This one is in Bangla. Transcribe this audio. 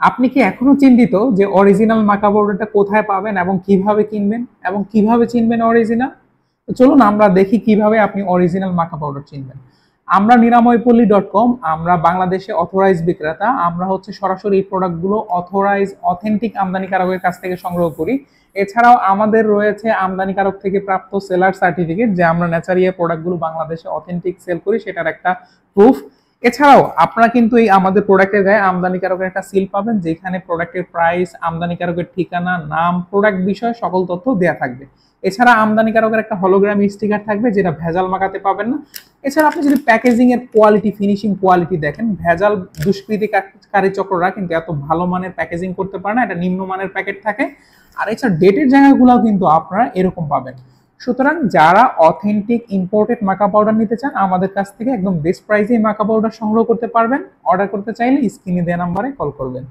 আপনি কি এখনো চিন্তিত যে অরিজিনাল মাকা পাউডারটা কোথায় পাবেন এবং কিভাবে কিনবেন এবং কিভাবে চিনবেন অরিজিনাল? তো চলুন আমরা দেখি কিভাবে আপনি অরিজিনাল মাকা পাউডার চিনবেন। আমরা নিরাময়পল্লী.com, আমরা বাংলাদেশে অথরাইজ বিক্রেতা। আমরা হচ্ছে সরাসরি এই প্রোডাক্টগুলো অথরাইজ অথেন্টিক আমদানিকারকের কাছ থেকে সংগ্রহ করি। এছাড়াও আমাদের রয়েছে আমদানিকারক থেকে প্রাপ্ত সেলার সার্টিফিকেট, যে আমরা ন্যাচারিয়া প্রোডাক্টগুলো বাংলাদেশে অথেন্টিক সেল করি সেটার একটা প্রুফ। এছাড়াও আপনারা কিন্তু এই আমাদের প্রোডাক্টের গায়ে আমদানিকারকের একটা সিল পাবেন, যেখানে প্রোডাক্টের প্রাইস, আমদানিকারকের ঠিকানা, নাম, প্রোডাক্ট বিষয়ে সকল তথ্য দেওয়া থাকবে। এছাড়া আমদানিকারকের একটা হলোগ্রাম স্টিকার থাকবে, যেটা ভেজাল মাখাতে পাবেন না। এছাড়া আপনি যদি প্যাকেজিং এর কোয়ালিটি, ফিনিশিং কোয়ালিটি দেখেন, ভেজাল দুষ্কৃতিকারী চক্ররা কিন্তু এত ভালো মানের প্যাকেজিং করতে পারে না, এটা নিম্নমানের প্যাকেট থাকে। আর এছাড়া ডেটের জায়গাগুলোও কিন্তু আপনারা এরকম পাবেন। সুতরাং যারা অথেন্টিক ইম্পোর্টেড মাকা পাউডার নিতে চান, আমাদের কাছ থেকে একদম বেস্ট প্রাইসে মাকা পাউডার সংগ্রহ করতে পারবেন। অর্ডার করতে চাইলে স্ক্রিনে দেওয়া নাম্বারে কল করবেন।